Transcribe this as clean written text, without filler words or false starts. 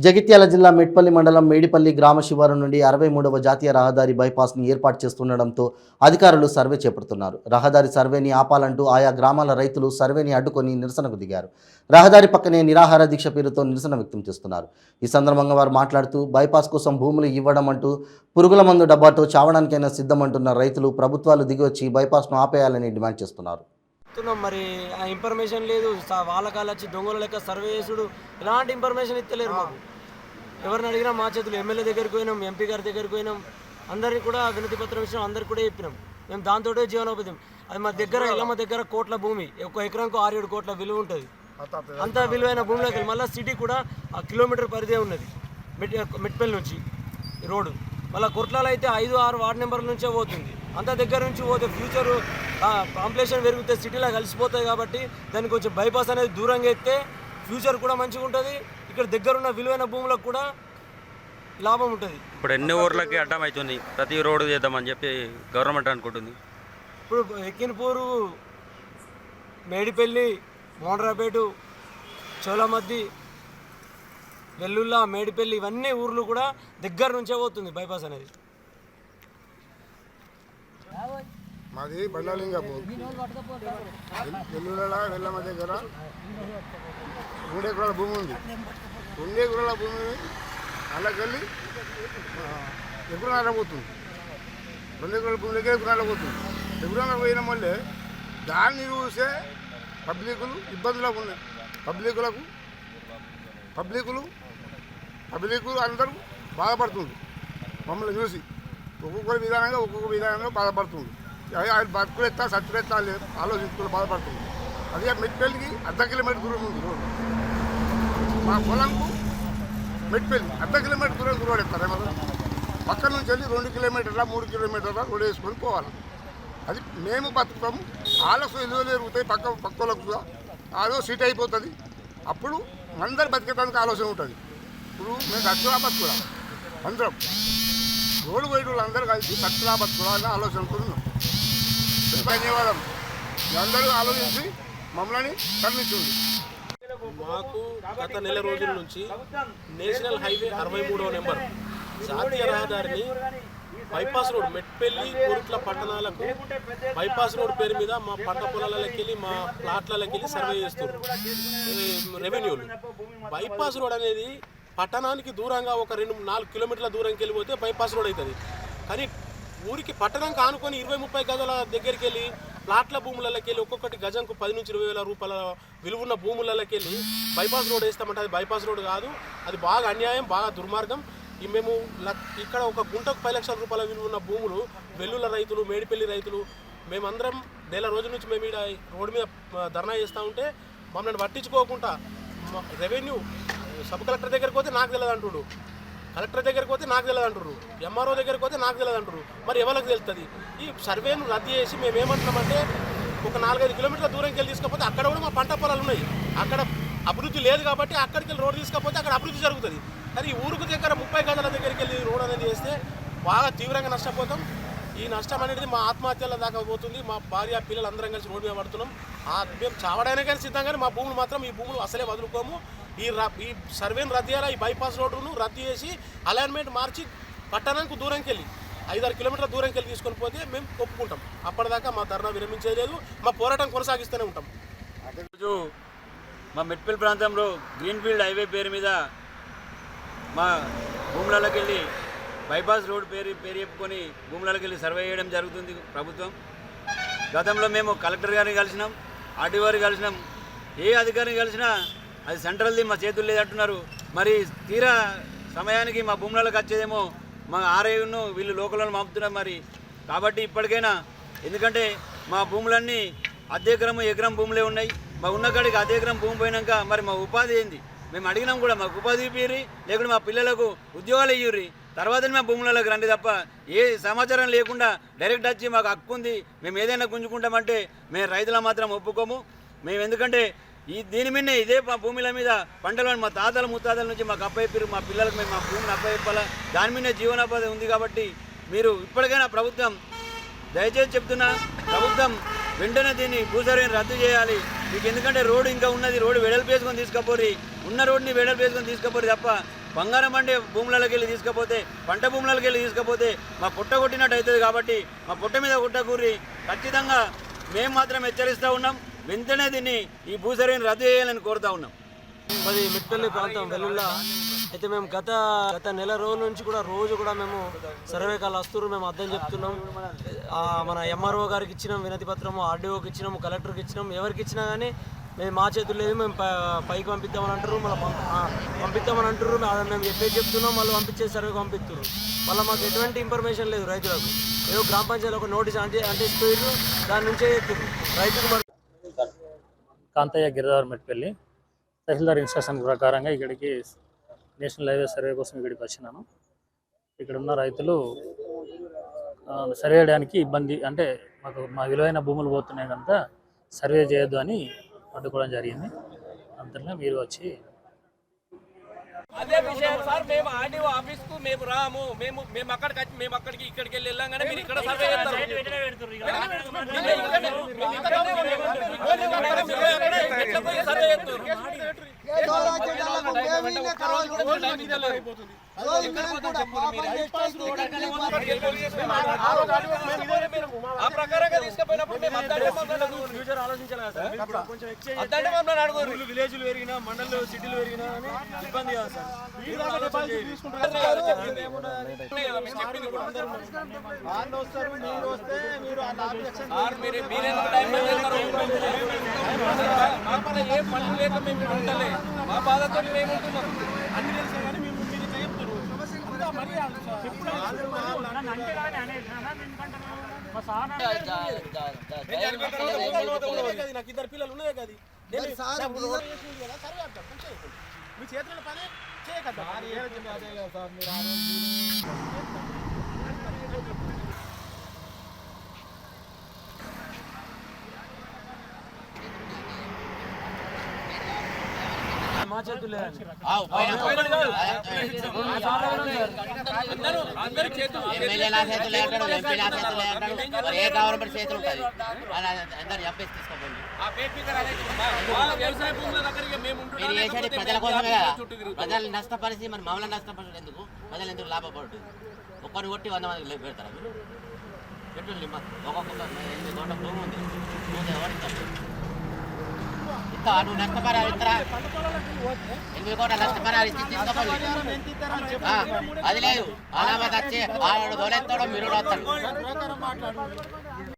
జగిత్యాల జిల్లా మెట్పల్లి మండలం మేడిపల్లి గ్రామ శివారు నుండి 63వ జాతీయ రహదారి బైపాస్ని ఏర్పాటు చేస్తుండడంతో అధికారులు సర్వే చేపడుతున్నారు. రహదారి సర్వేని ఆపాలంటూ ఆయా గ్రామాల రైతులు సర్వేని అడ్డుకొని నిరసనకు దిగారు. రహదారి పక్కనే నిరాహార దీక్ష పేరుతో నిరసన వ్యక్తం చేస్తున్నారు. ఈ సందర్భంగా వారు మాట్లాడుతూ బైపాస్ కోసం భూములు ఇవ్వడం అంటూ పురుగుల మందు డబ్బాతో చావడానికైనా సిద్ధమంటున్న రైతులు ప్రభుత్వాలు దిగివచ్చి బైపాస్ను ఆపేయాలని డిమాండ్ చేస్తున్నారు. మరి ఆ ఇన్ఫర్మేషన్ లేదు. వాళ్ళ కాళ్ళు వచ్చి దొంగల లెక్క సర్వే చేసుడు ఎలాంటి ఇన్ఫర్మేషన్ ఇస్తలేరు మాకు. ఎవరిని అడిగినా మా చేతులు ఎమ్మెల్యే దగ్గరికి పోయినాం, ఎంపీ గారి దగ్గరికి పోయినాం, అందరినీ కూడా వినతి పత్రం ఇచ్చినాం, అందరికి కూడా చెప్పినాం. మేము దాంతో జీవనోపాధి. అది మా దగ్గర ఇళ్ళమ్మ దగ్గర కోట్ల భూమి, ఒక ఎకరానికి 6-7 కోట్ల విలువ ఉంటుంది. అంత విలువైన భూమిలోకి మళ్ళీ సిటీ కూడా ఆ కిలోమీటర్ పరిధే ఉన్నది మెట్పల్లి నుంచి రోడ్డు. మళ్ళీ కొట్లాలు అయితే 5-6 వార్డు నెంబర్ల నుంచే పోతుంది. అంత దగ్గర నుంచి పోతే ఫ్యూచరు పాపులేషన్ పెరిగితే సిటీలో కలిసిపోతాయి. కాబట్టి దానికి కొంచెం బైపాస్ అనేది దూరంగా ఎత్తే ఫ్యూచర్ కూడా మంచిగా ఉంటుంది. ఇక్కడ దగ్గరున్న విలువైన భూములకు కూడా లాభం ఉంటుంది. ఇప్పుడు ఎన్ని ఊర్లకి అడ్డం అవుతుంది, ప్రతి రోడ్డు చేద్దామని చెప్పి గవర్నమెంట్ అనుకుంటుంది. ఇప్పుడు ఎక్కినపూరు, మేడిపల్లి, మోండ్రాపేట, చోళమద్ది, వెల్లుల్లా, మేడిపల్లి ఇవన్నీ ఊర్లు కూడా దగ్గర నుంచే పోతుంది బైపాస్ అనేది. మాది బండాలింగపూర్, వెల్లుల వెల్లమ్మ దగ్గర 3 ఎకరాల భూమి ఉంది. 2 ఎకరాల భూమి అలాకెళ్ళి ఎకరాల పోతుంది. 2 ఎకరాల భూమి దగ్గర ఎకరాల పోతుంది. ఎకరాల పోయిన మళ్ళీ దాన్ని చూసే పబ్లికులు ఇబ్బందులకు ఉన్నాయి. పబ్లికులు అందరూ బాధపడుతుంది. మమ్మల్ని చూసి ఒక్కొక్క విధానంగా బాధపడుతుంది. ఆయన బతుకులెత్తా సత్తులెత్తా లేదు ఆలోచించుకుని బాధపడుతుంది. అదే మెట్పల్లికి 1/2 కిలోమీటర్ దూరం ఉంది రోడ్డు. మా పొలంకు మెట్పల్లి 1/2 కిలోమీటర్ దూరం రోడ్ ఎత్తారు. ఏమన్నా పక్కన నుంచి వెళ్ళి 2 కిలోమీటర్ల 3 కిలోమీటర్ల రోడ్ వేసుకొని పోవాలి. అది మేము బతుకుతాము. వాళ్ళకు ఇల్లు ఎరుగుతాయి, పక్క వాళ్ళకు కూడా అదో సీట్ అయిపోతుంది. అప్పుడు అందరు బతికేటానికి ఆలోచన ఉంటుంది. ఇప్పుడు మేము దక్షిణా బతుకురా అందరం రోడ్డు పోయేటోళ్ళు అందరూ కలిసి దక్షిణా బతుకురా అనే ఆలోచనతో ఉన్నాం. ధన్యవాదం. అందరూ ఆలోచించి మమ్మల్ని కరుణించండి. మాకు గత నెల రోజుల నుంచి నేషనల్ హైవే 63వ నెంబర్ జాతీయ రహదారిని బైపాస్ రోడ్ మెట్పల్లి కోరుట్ల పట్టణాలకు బైపాస్ రోడ్ పేరు మీద మా పంట పొలాలకి వెళ్ళి మా ప్లాట్లకి వెళ్ళి సర్వే చేస్తున్నారు రెవెన్యూలు. బైపాస్ రోడ్ అనేది పట్టణానికి దూరంగా ఒక 2-4 కిలోమీటర్ల దూరంకి వెళ్ళిపోతే బైపాస్ రోడ్ అవుతుంది. కానీ ఊరికి పట్టణంకి ఆనుకొని 20-30 గజాల దగ్గరికి వెళ్ళి ప్లాట్ల భూములకి వెళ్ళి ఒక్కొక్కటి గజంకు 10-20 వేల రూపాయల విలువన్న భూములకి వెళ్ళి బైపాస్ రోడ్ వేస్తామంటే అది బైపాస్ రోడ్ కాదు. అది బాగా అన్యాయం, బాగా దుర్మార్గం. మేము ఇక్కడ ఒక గుంటకు 10 లక్షల రూపాయల విలువన్న భూములు వెల్లుల రైతులు, మేడిపల్లి రైతులు మేమందరం నెల రోజుల నుంచి మేము ఇక్కడ రోడ్డు మీద ధర్నా చేస్తూ ఉంటే మమ్మల్ని పట్టించుకోకుండా రెవెన్యూ సబ్ కలెక్టర్ దగ్గరికి పోతే నాకు తెలియదు అంటుడు, కలెక్టర్ దగ్గరికి పోతే నాకు తెలియదు అంటారు, ఎంఆర్ఓ దగ్గరికి పోతే నాకు తెలియదు అంటారు. మరి ఎవరికి తెలుస్తుంది? ఈ సర్వేను రద్దు చేసి మేము ఏమంటున్నామంటే ఒక 4-5 కిలోమీటర్ల దూరంకి వెళ్ళి తీసుకపోతే అక్కడ కూడా మా పంట పొలాలు ఉన్నాయి. అక్కడ అభివృద్ధి లేదు కాబట్టి అక్కడికి వెళ్ళి రోడ్డు తీసుకపోతే అక్కడ అభివృద్ధి జరుగుతుంది. కానీ ఈ ఊరికి దగ్గర 30 గజాల దగ్గరికి వెళ్ళి రోడ్ అనేది వేస్తే బాగా తీవ్రంగా నష్టపోతాం. ఈ నష్టం అనేది మా ఆత్మహత్యల దాకా పోతుంది. మా భార్య పిల్లలు అందరం కలిసి రోడ్డు మీద పడుతున్నాం. మేము చావడానికి కానీ సిద్ధం, కానీ మా భూములు మాత్రం ఈ భూములు అసలే వదులుకోము. ఈ సర్వేను రద్దు చేయాలి. ఈ బైపాస్ రోడ్డును రద్దు చేసి అలైన్మెంట్ మార్చి పట్టణానికి దూరంకి వెళ్ళి 5-6 కిలోమీటర్ల దూరంకి వెళ్ళి తీసుకొని పోతే మేము ఒప్పుకుంటాం. అప్పటిదాకా మా ధర్నా విరమించేయలేదు, మా పోరాటం కొనసాగిస్తూనే ఉంటాం. ఈరోజు మా మెట్పల్లి ప్రాంతంలో గ్రీన్ఫీల్డ్ హైవే పేరు మీద మా భూములలోకి వెళ్ళి బైపాస్ రోడ్ పేరు చెప్పుకొని భూములలోకి వెళ్ళి సర్వే చేయడం జరుగుతుంది ప్రభుత్వం. గతంలో మేము కలెక్టర్ గారిని కలిసినాం, ఆర్టీఓ గారిని కలిసినాం. ఏ అధికారిని కలిసినా అది సెంట్రల్ది, మా చేతులు లేదంటున్నారు. మరి తీరా సమయానికి మా భూములకు వచ్చేదేమో మా ఆర్ఐను వీళ్ళు లోకలను పంపుతున్నారు. మరి కాబట్టి ఇప్పటికైనా, ఎందుకంటే మా భూములన్నీ ఎకరం భూములే ఉన్నాయి. మా ఉన్న కాడికి ఎకరం భూమి పోయినాక మరి మా ఉపాధి ఏంది? మేము అడిగినాం కూడా, మాకు ఉపాధి ఇప్పిర్రి, లేకుంటే మా పిల్లలకు ఉద్యోగాలు ఇయ్యుర్రి, తర్వాతనే మా భూములకు రండి తప్ప ఏ సమాచారం లేకుండా డైరెక్ట్ వచ్చి మాకు హక్కు ఉంది మేము ఏదైనా గుంజుకుంటామంటే మేము రైతుల మాత్రం ఒప్పుకోము. మేము ఎందుకంటే దీని మీదనే ఇదే భూముల మీద పంటలు మా తాతల ముత్తాతల నుంచి మాకు అప్పయిపోయారు. మా పిల్లలకు మేము మా భూమిని అప్పయిప్పాలా, దాని మీదనే జీవనోపాధి ఉంది. కాబట్టి మీరు ఇప్పటికైనా ప్రభుత్వం, దయచేసి చెప్తున్నా, ప్రభుత్వం వెంటనే దీన్ని భూసర్వేని రద్దు చేయాలి. మీకు ఎందుకంటే రోడ్డు ఇంకా ఉన్నది, రోడ్డు వెడల్పు వేసుకొని తీసుకపోరి, ఉన్న రోడ్డుని వెడల్పు వేసుకొని తీసుకపోరి తప్ప బంగారం పండే భూములకి వెళ్ళి తీసుకపోతే, పంట భూములకి వెళ్ళి తీసుకపోతే మా పుట్ట కొట్టినట్టు అవుతుంది. కాబట్టి మా పుట్ట మీద గుట్ట కూరి ఖచ్చితంగా మేము మాత్రం హెచ్చరిస్తూ ఉన్నాం. వెంటనే దీన్ని ఈ భూ సర్వేని రద్దు చేయాలని కోరుతా ఉన్నాం. మాది మిట్పల్లి ప్రాంతం వెల్లుల్లా. అయితే మేము గత నెల రోజుల నుంచి కూడా రోజు కూడా మేము సర్వే కాలు వస్తున్నారు, మేము అర్థం చెప్తున్నాం. మన ఎంఆర్ఓ గారికి ఇచ్చినాం వినతి పత్రము, ఆర్డీఓకి ఇచ్చినాము, కలెక్టర్కి ఇచ్చినాం. ఎవరికి ఇచ్చినా కానీ మేము మా చేతుల్లో లేదు, మేము పైకి పంపిద్దామని అంటారు, మళ్ళీ పంపిద్దామని అంటారు. మేము చెప్పేది చెప్తున్నాం, వాళ్ళు పంపించే సర్వేకి పంపిస్తున్నారు. మళ్ళీ మాకు ఎటువంటి ఇన్ఫర్మేషన్ లేదు రైతులకు. ఏదో గ్రామ పంచాయతీ ఒక నోటీస్ అంటిస్తున్నారు, దాని నుంచే చెప్తున్నారు రైతుకు. కాంతయ్య గిరిదార్ మెట్పల్లి తహసీల్దార్ ఇన్స్ట్రక్షన్ ప్రకారంగా ఇక్కడికి నేషనల్ హైవే సర్వే కోసం ఇక్కడికి వచ్చినాను. ఇక్కడ ఉన్న రైతులు సర్వే చేయడానికి ఇబ్బంది, అంటే మా విలువైన భూములు పోతున్నాయి కనుక సర్వే చేయొద్దు అని అడ్డుకోవడం జరిగింది. అంతలో మీరు వచ్చి అదే విషయం సార్, మేము ఆర్డీఓ ఆఫీస్ కు మేము రాము, మేము అక్కడికి ఇక్కడికి వెళ్ళి వెళ్ళాం మీరు ఇక్కడ సర్వే చేస్తారు. ఆ ప్రకారంగా తీసుకుపోయినప్పుడు మేము ఫ్యూచర్ ఆలోచించాలి కదా సార్. అద్దంటే మమ్మల్ని అడుగురు. విలేజ్లు పెరిగినా, మండలు సిటీలు పెరిగినా కానీ ఇబ్బంది కాదు సార్. ఏ పనులు లేక మేము ఉండలే, మా బాధతో మేము ఉంటున్నాం. అన్ని తెలుసు కానీ మేము నాకు ఇద్దరు పిల్లలు ఉన్నాయి కదా, మీ చేతుల్లో పని చేయకదా. మా చేతులు లేదండి. అందరి చేతులు ఎమ్మెల్యే నా చేతులు లేటాడు, ఎంపీ నా చేతులు లేటాడు, ఏ గవర్నమెంట్ చేతులు ఉంటుంది. అందరు చెప్పేసి తీసుకోండి. వ్యవసాయ భూముల దగ్గరికి మేము మీరు చేసేది ప్రజల కోసమే కదా. ప్రజలు నష్టపరిచి మరి మమ్మల్ని నష్టపడదు ఎందుకు? ప్రజలు ఎందుకు లాభపడుతుంది? ఒక్కరిని కొట్టి 100 మందికి పెడతారా మీరు? పెట్రోల్ ఒక్కొక్క 8 కోట్ల భూమి ఉంది, ఇంత నువ్వు నష్టపరాలు ఇస్తారా? 8 కోట్ల నష్టపరాలు ఇచ్చి తీసుకోవాలి. అది లేదు, అలా వచ్చి ఆడు దొరెత్తాడో మీరు వస్తాడు.